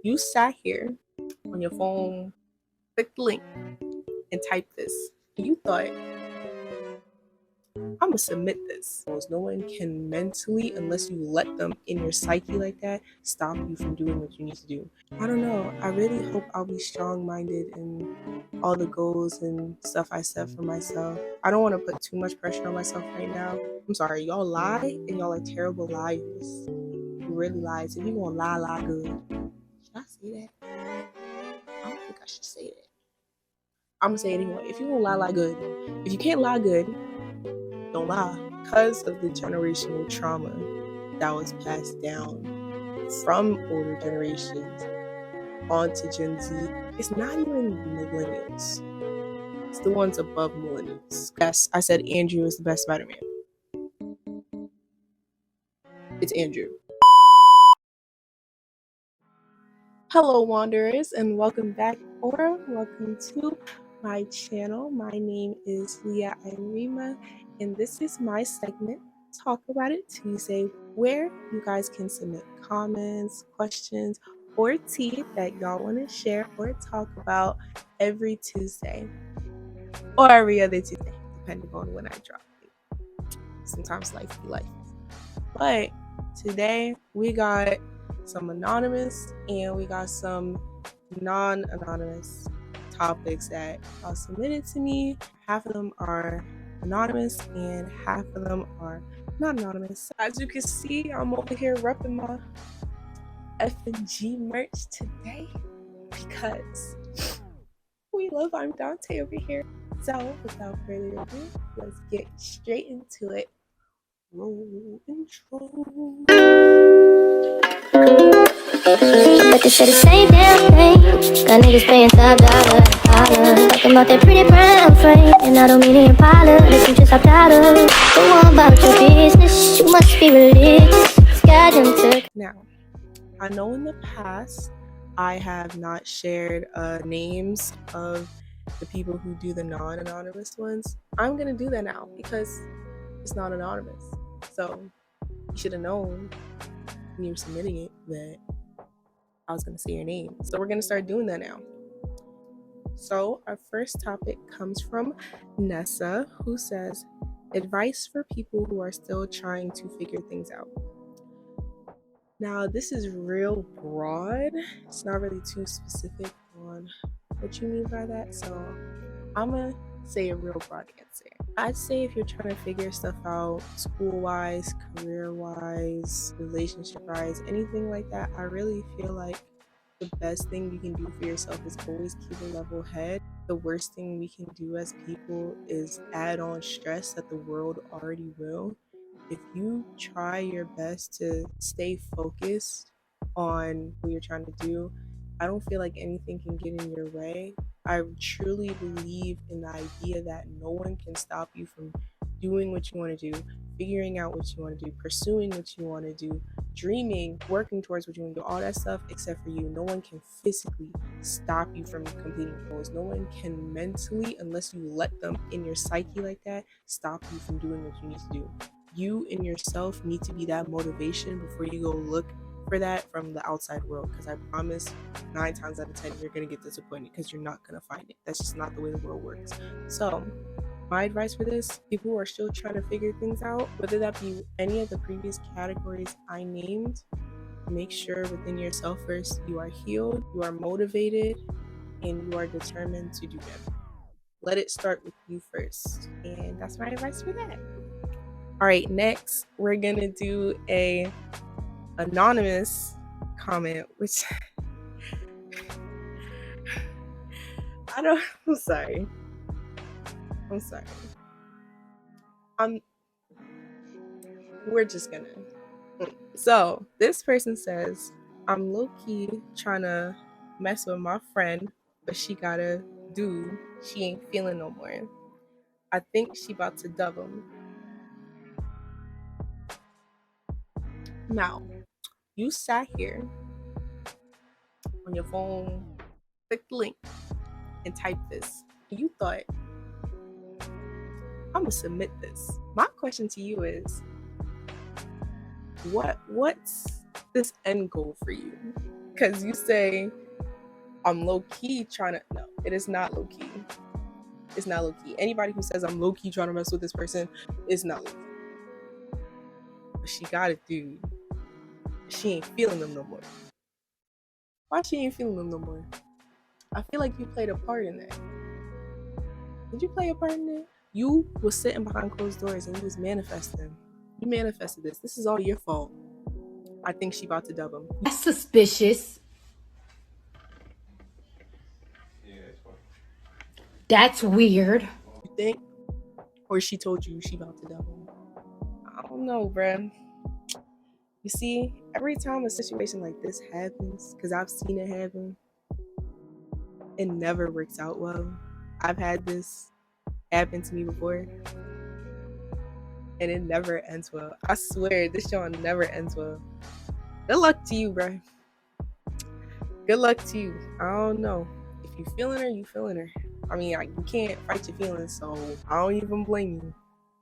You sat here on your phone, clicked the link, and typed this. You thought, I'm gonna submit this. No one can mentally, unless you let them in your psyche like that, stop you from doing what you need to do. I don't know. I really hope I'll be strong-minded in all the goals and stuff I set for myself. I don't want to put too much pressure on myself right now. I'm sorry, y'all lie and y'all are terrible liars. You really lie. So if you gonna lie good. Should I say that? I don't think I should say that. I'm gonna say it anyway. If you gonna lie good. If you can't lie good, don't lie. Because of the generational trauma that was passed down from older generations onto Gen Z, it's not even millennials. It's the ones above millennials. Yes, I said Andrew is the best Spider-Man. It's Andrew. Hello, Wanderers, and welcome back or welcome to my channel. My name is Leah Irima, and this is my segment, Talk About It Tuesday, where you guys can submit comments, questions, or tea that y'all want to share or talk about every Tuesday or every other Tuesday, depending on when I drop it. Sometimes life be life. But today we got some anonymous and we got some non-anonymous topics that are submitted to me. Half of them are anonymous and half of them are not anonymous. As you can see, I'm over here repping my F&G merch today because we love I'm Dante over here. So without further ado, let's get straight into it. Roll intro. But they say the same damn thing. Got niggas paying top dollar. Talking about that pretty brown frame. And I don't mean to impala. This you just hopped out of. Go on about your business. You must be religious. Goddamn took. Now, I know in the past I have not shared names of the people who do the non-anonymous ones. I'm gonna do that now because it's not anonymous. So you should have known when you were submitting it that I was gonna say your name. So we're gonna start doing that now. So our first topic comes from Nessa, who says, advice for people who are still trying to figure things out. Now, this is real broad. It's not really too specific on what you mean by that. So I'm going to say a real broad answer. I'd say if you're trying to figure stuff out school-wise, career-wise, relationship-wise, anything like that, I really feel like the best thing you can do for yourself is always keep a level head. The worst thing we can do as people is add on stress that the world already will. If you try your best to stay focused on what you're trying to do, I don't feel like anything can get in your way. I truly believe in the idea that no one can stop you from doing what you want to do, figuring out what you want to do, pursuing what you want to do, dreaming, working towards what you want to do, all that stuff except for you. No one can physically stop you from completing goals. No one can mentally, unless you let them in your psyche like that, stop you from doing what you need to do. You and yourself need to be that motivation before you go look for that from the outside world, because I promise 9 times out of 10 you're going to get disappointed because you're not going to find it. That's just not the way the world works. So my advice for this, people who are still trying to figure things out, whether that be any of the previous categories I named, make sure within yourself first you are healed, you are motivated, and you are determined to do them. Let it start with you first. And that's my advice for that. All right, next we're gonna do a anonymous comment, which I'm sorry. We're just gonna. So this person says, I'm low-key trying to mess with my friend, but she got a dude she ain't feeling no more. I think she about to dub him. Now, you sat here on your phone, clicked the link, and typed this. You thought, I'm gonna submit this. My question to you is, what's this end goal for you? Because you say, I'm low key trying to. No, it is not low key. It's not low key. Anybody who says I'm low key trying to mess with this person is not low key. But she got it, dude. She ain't feeling them no more. Why she ain't feeling them no more? I feel like you played a part in that. Did you play a part in it? You was sitting behind closed doors and you was manifesting. You manifested this. This is all your fault. I think she about to dub him. That's suspicious. That's weird. You think? Or she told you she about to dub him? I don't know, bruh. You see, every time a situation like this happens, because I've seen it happen, it never works out well. I've had this happen to me before, and it never ends well. I swear, this show never ends well. Good luck to you, bruh. Good luck to you. I don't know. If you feeling her, you feeling her. I mean, you can't fight your feelings, so I don't even blame you.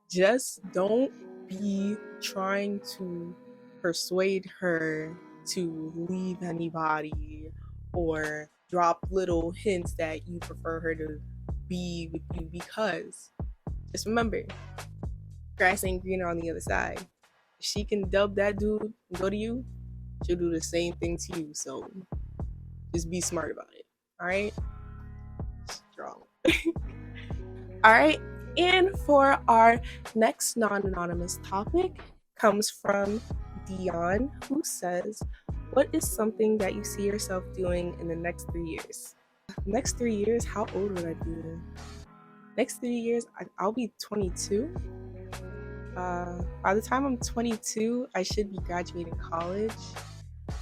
Just don't be trying to persuade her to leave anybody or drop little hints that you prefer her to be with you, because just remember, grass ain't greener on the other side. If she can dub that dude and go to you, she'll do the same thing to you. So just be smart about it. All right? Strong. All right. And for our next non-anonymous topic comes from Dion, who says, what is something that you see yourself doing in the next 3 years? Next 3 years, how old would I be then? Next 3 years, I'll be 22. By the time I'm 22, I should be graduating college.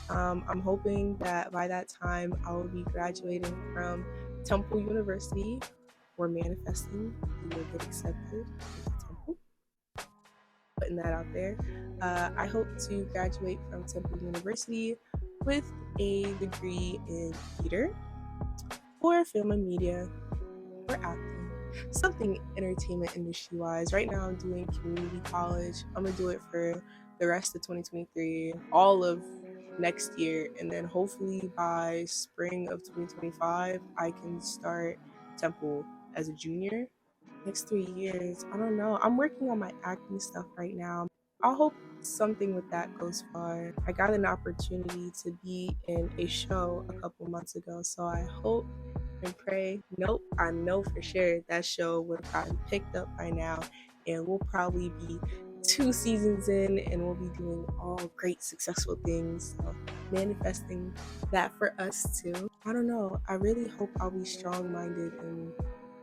I'm hoping that by that time, I will be graduating from Temple University. We're manifesting. We will get accepted into Temple. Putting that out there. I hope to graduate from Temple University with a degree in theater or film and media or acting. Something entertainment industry wise. Right now I'm doing community college. I'm gonna do it for the rest of 2023, all of next year, and then hopefully by spring of 2025 I can start Temple as a junior. Next 3 years, I don't know. I'm working on my acting stuff right now. I hope something with that goes far. I got an opportunity to be in a show a couple months ago, so I hope and pray. Nope, I know for sure that show would have gotten picked up by now, and we'll probably be 2 seasons in and we'll be doing all great successful things. So manifesting that for us too. I don't know. I really hope I'll be strong-minded in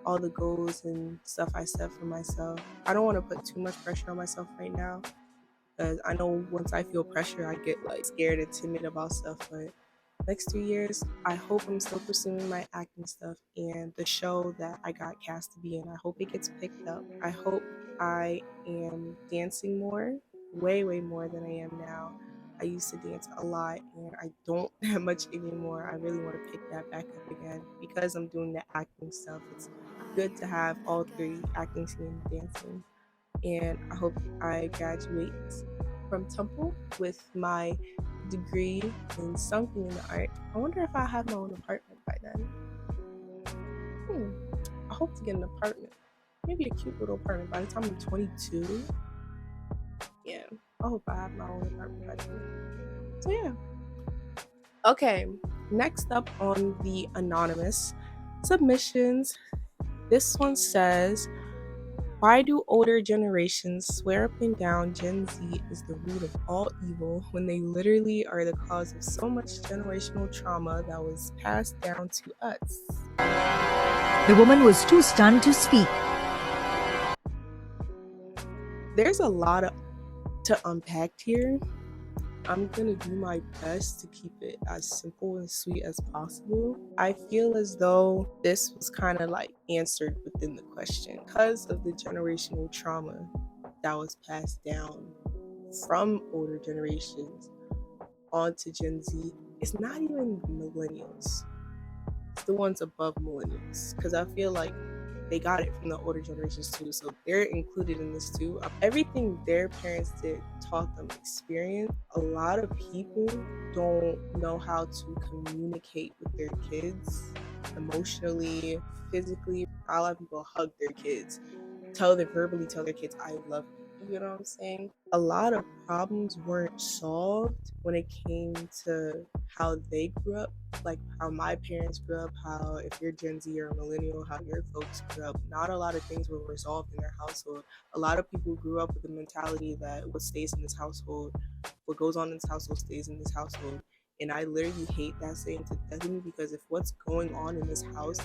all the goals and stuff I set for myself. I don't want to put too much pressure on myself right now, because I know once I feel pressure, I get like scared and timid about stuff. But next 2 years, I hope I'm still pursuing my acting stuff and the show that I got cast to be in. I hope it gets picked up. I hope I am dancing more, way, way more than I am now. I used to dance a lot and I don't that much anymore. I really want to pick that back up again because I'm doing the acting stuff. It's good to have all 3, acting, singing, and dancing. And I hope I graduate from Temple with my degree in something in the art. I wonder if I'll have my own apartment by then. I hope to get an apartment. Maybe a cute little apartment by the time I'm 22. Yeah, I hope I have my own apartment by then. So yeah. Okay, next up on the anonymous submissions, this one says, why do older generations swear up and down Gen Z is the root of all evil when they literally are the cause of so much generational trauma that was passed down to us? The woman was too stunned to speak. There's a lot to unpack here. I'm gonna do my best to keep it as simple and sweet as possible. I feel as though this was kind of like answered within the question because of the generational trauma that was passed down from older generations onto Gen Z. It's not even millennials. It's the ones above millennials, because I feel like they got it from the older generations too, so they're included in this too. Everything their parents did taught them experience. A lot of people don't know how to communicate with their kids emotionally, physically. A lot of people hug their kids, verbally tell their kids, I love you. You know what I'm saying? A lot of problems weren't solved when it came to how they grew up, like how my parents grew up, how if you're Gen Z or a millennial, how your folks grew up. Not a lot of things were resolved in their household. A lot of people grew up with the mentality that what stays in this household, what goes on in this household stays in this household. And I literally hate that saying to death me, because if what's going on in this house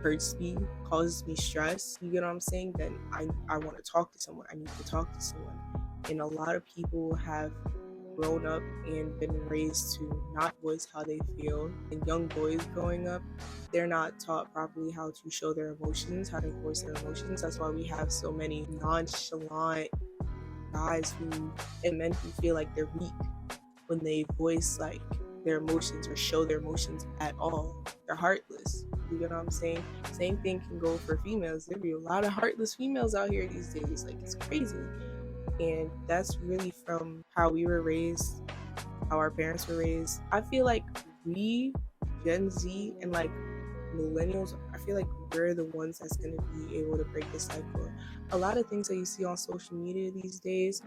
hurts me, causes me stress, you get what I'm saying, then I want to talk to someone. I need to talk to someone. And a lot of people have grown up and been raised to not voice how they feel. And young boys growing up, they're not taught properly how to show their emotions, how to voice their emotions. That's why we have so many nonchalant guys who and men who feel like they're weak when they voice like their emotions or show their emotions at all. They're heartless. You get what I'm saying? Same thing can go for females. There be a lot of heartless females out here these days. Like, it's crazy. And that's really from how we were raised, how our parents were raised. I feel like we, Gen Z and like millennials, I feel like we're the ones that's going to be able to break the cycle. A lot of things that you see on social media these days,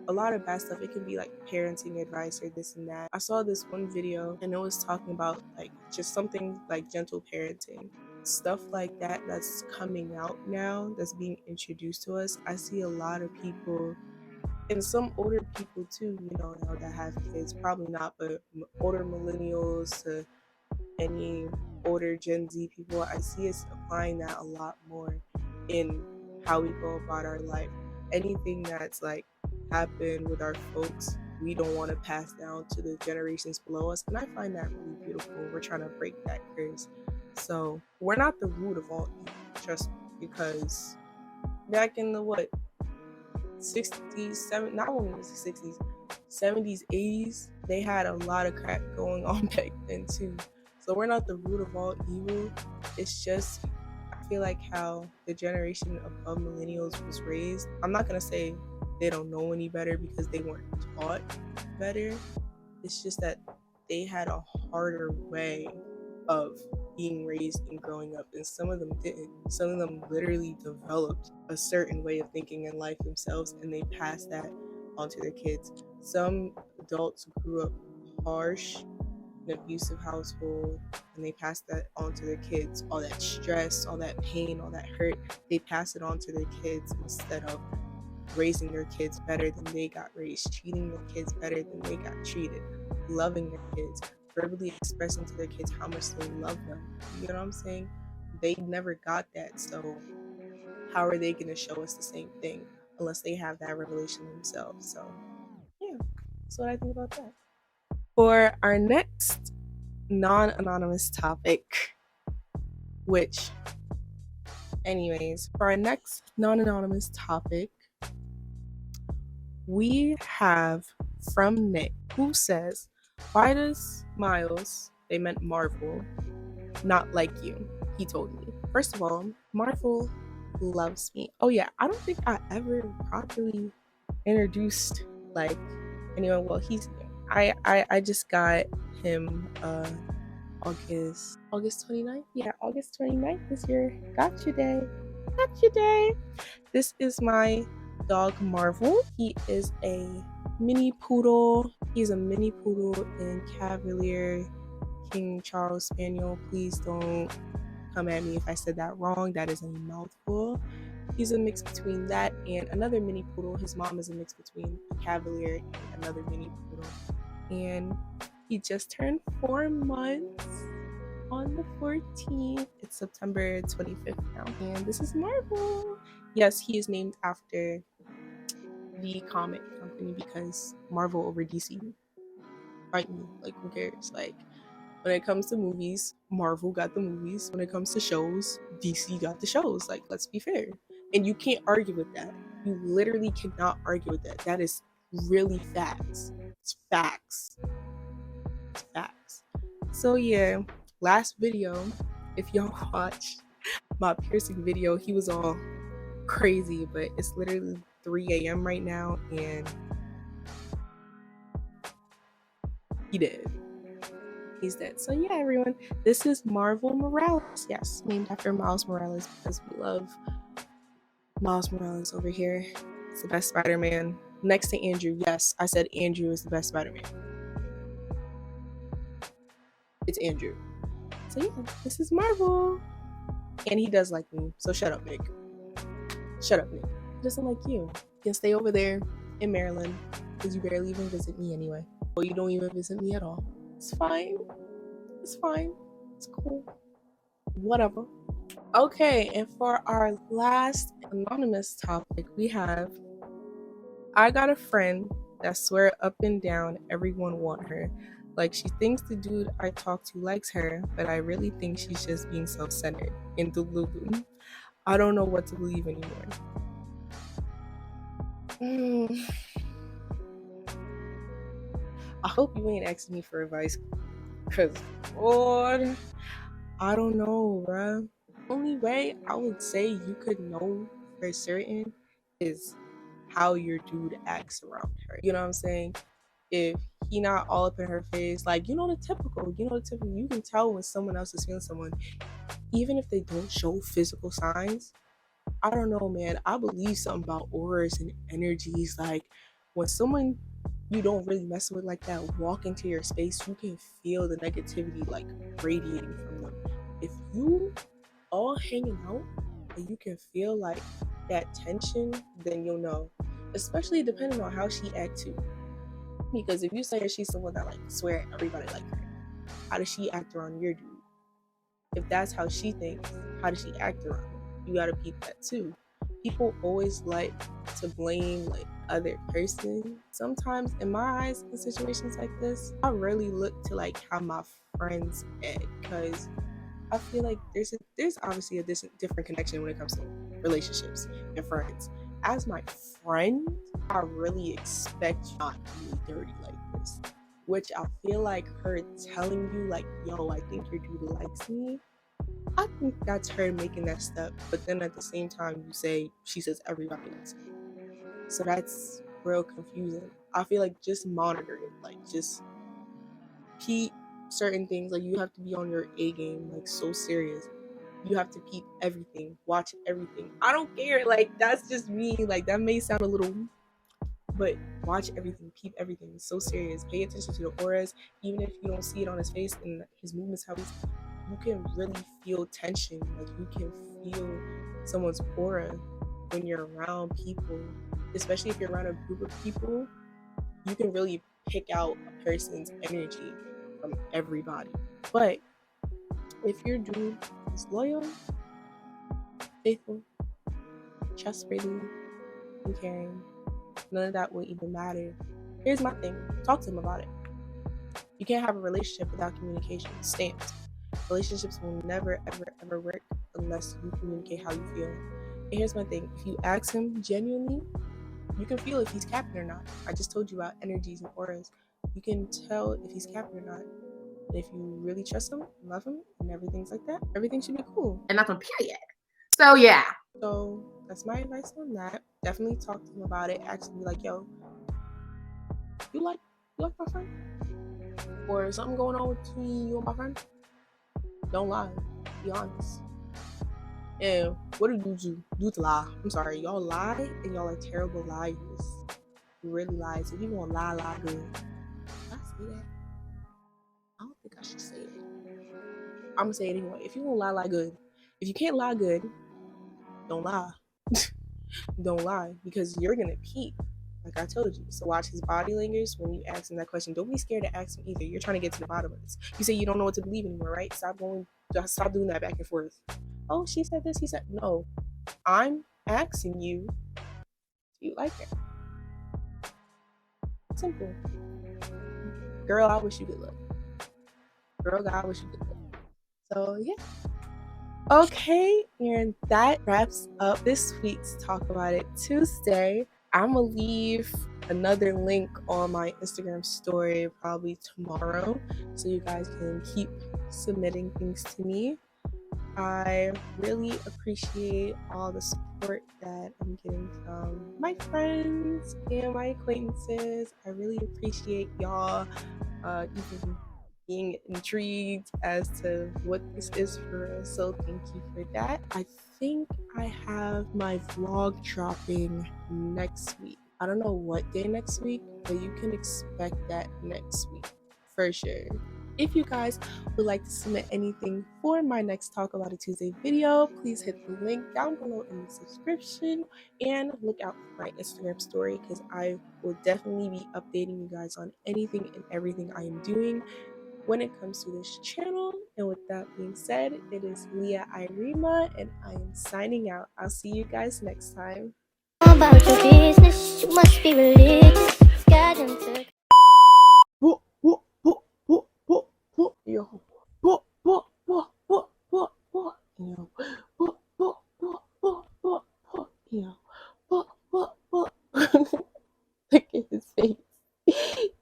a lot of bad stuff. It can be like parenting advice or this and that. I saw this one video and it was talking about like just something like gentle parenting. Stuff like that that's coming out now, that's being introduced to us. I see a lot of people and some older people too, you know, now that have kids. Probably not, but older millennials to any older Gen Z people, I see us applying that a lot more in how we go about our life. Anything that's like happened with our folks, we don't want to pass down to the generations below us. And I find that really beautiful. We're trying to break that curse. So we're not the root of all evil, trust me, because back in the 60s, not only was the 60s, 70s, 80s, they had a lot of crap going on back then too. So we're not the root of all evil. It's just, I feel like how the generation above millennials was raised. I'm not gonna say they don't know any better because they weren't taught better. It's just that they had a harder way of being raised and growing up, and some of them didn't. Some of them literally developed a certain way of thinking in life themselves, and they passed that on to their kids. Some adults grew up harsh, an abusive household, and they pass that on to their kids. All that stress, all that pain, all that hurt, they pass it on to their kids instead of raising their kids better than they got raised, treating their kids better than they got treated, loving their kids, verbally expressing to their kids how much they love them. You know what I'm saying? They never got that, so how are they going to show us the same thing unless they have that revelation themselves? So, yeah, that's what I think about that. For our next non anonymous topic, which, anyways, for our next non anonymous topic, we have from Nick, who says, why does Miles, they meant Marvel, not like you? He told me. First of all, Marvel loves me. Oh yeah, I don't think I ever properly introduced like anyone. Well, I just got him August 29th. Yeah, August 29th this year. Gotcha day. Gotcha day. This is my dog Marvel. He is a mini poodle. He's a mini poodle in Cavalier King Charles Spaniel. Please don't come at me if I said that wrong. That is a mouthful. He's a mix between that and another mini poodle. His mom is a mix between a Cavalier and another mini poodle. And he just turned 4 months on the 14th. It's September 25th now. And this is Marvel. Yes, he is named after the comic company because Marvel over DC. Fight me. Like, who cares? Like, when it comes to movies, Marvel got the movies. When it comes to shows, DC got the shows. Like, let's be fair. And you can't argue with that. You literally cannot argue with that. That is really facts. It's facts. It's facts. So yeah, last video, if y'all watched, my piercing video, he was all crazy, but it's literally 3 a.m. right now, and he dead. He's dead. So yeah, everyone, this is Marvel Morales. Yes, named after Miles Morales because we love Miles Morales over here. It's the best Spider-Man. Next to Andrew. Yes, I said Andrew is the best Spider-Man. It's Andrew. So yeah, this is Marvel. And he does like me. So shut up, Nick. Shut up, Nick. He doesn't like you. You can stay over there in Maryland because you barely even visit me anyway. Or you don't even visit me at all. It's fine. It's fine. It's cool. Whatever. Okay, and for our last anonymous topic, we have I got a friend that swear up and down everyone want her. Like she thinks the dude I talk to likes her, but I really think she's just being self-centered and delulu. I don't know what to believe anymore. I hope you ain't asking me for advice, cause Lord, I don't know, bruh. Only way I would say you could know for certain is how your dude acts around her. You know what I'm saying? If he not all up in her face, like you can tell when someone else is feeling someone, even if they don't show physical signs. I don't know, man. I believe something about auras and energies. Like when someone you don't really mess with like that walk into your space, you can feel the negativity like radiating from them. If you all hanging out and you can feel like that tension, then you'll know. Especially depending on how she acts too. Because if you say she's someone that like swear everybody like her, how does she act around your dude? If that's how she thinks, how does she act around him? You gotta peep that too. People always like to blame like other person. Sometimes in my eyes, in situations like this, I really look to like how my friends act because I feel like there's obviously a different connection when it comes to relationships and friends. As my friend, I really expect you not to be dirty like this. Which I feel like her telling you like, yo, I think your dude likes me. I think that's her making that step. But then at the same time she says everybody likes me. So that's real confusing. I feel like just monitor it. Like just keep certain things. Like you have to be on your A game, like so serious. You have to peep everything, watch everything. I don't care. Like that's just me. Like that may sound a little, but watch everything, peep everything. It's so serious. Pay attention to the auras, even if you don't see it on his face and his movements. You can really feel tension. Like you can feel someone's aura when you're around people, especially if you're around a group of people. You can really pick out a person's energy from everybody. But if your dude is loyal, faithful, trustworthy, and caring, none of that will even matter. Here's my thing. Talk to him about it. You can't have a relationship without communication. Stamped. Relationships will never, ever, ever work unless you communicate how you feel. And here's my thing. If you ask him genuinely, you can feel if he's capping or not. I just told you about energies and auras. You can tell if he's capping or not. And if you really trust him, love him, and everything's like that, everything should be cool. And that's on period. So yeah. So that's my advice on that. Definitely talk to him about it. Actually be like, yo, you like my friend? Or something going on between you and my friend? Don't lie. Be honest. And what do you do to lie? I'm sorry, y'all lie and y'all are terrible liars. You really lie. So if you gonna lie good. Should I say that? I don't think I should say it. I'm gonna say it anyway. If you gonna lie good. If you can't lie good, don't lie. Don't lie because you're gonna peep. Like I told you. So watch his body language when you ask him that question. Don't be scared to ask him either. You're trying to get to the bottom of this. You say you don't know what to believe anymore, right? Stop doing that back and forth. Oh, she said this, he said no. I'm asking you, do you like her? Simple. Girl, I wish you good luck. Girl, God, I wish you good luck. So yeah. Okay, and that wraps up this week's Talk About It Tuesday. I'm gonna leave another link on my Instagram story probably tomorrow so you guys can keep submitting things to me. I really appreciate all the support that I'm getting from my friends and my acquaintances. I really appreciate y'all even being intrigued as to what this is for real. So thank you for that. I think I have my vlog dropping next week. I don't know what day next week, but you can expect that next week for sure. If you guys would like to submit anything for my next Talk About It Tuesday video, please hit the link down below in the subscription and look out for my Instagram story because I will definitely be updating you guys on anything and everything I am doing when it comes to this channel. And with that being said, it is Leah Irima and I am signing out. I'll see you guys next time. About your business, you must be religious. God into Yo. Look at his face.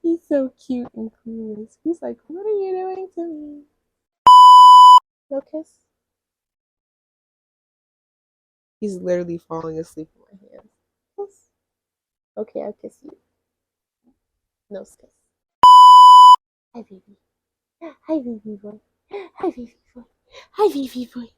He's so cute and clueless. He's like, what are you doing to me? No kiss? He's literally falling asleep in my hands. Kiss? Okay, I'll kiss you. No kiss. Hi, baby. Hi, baby boy. Hi, baby boy. Hi, baby boy.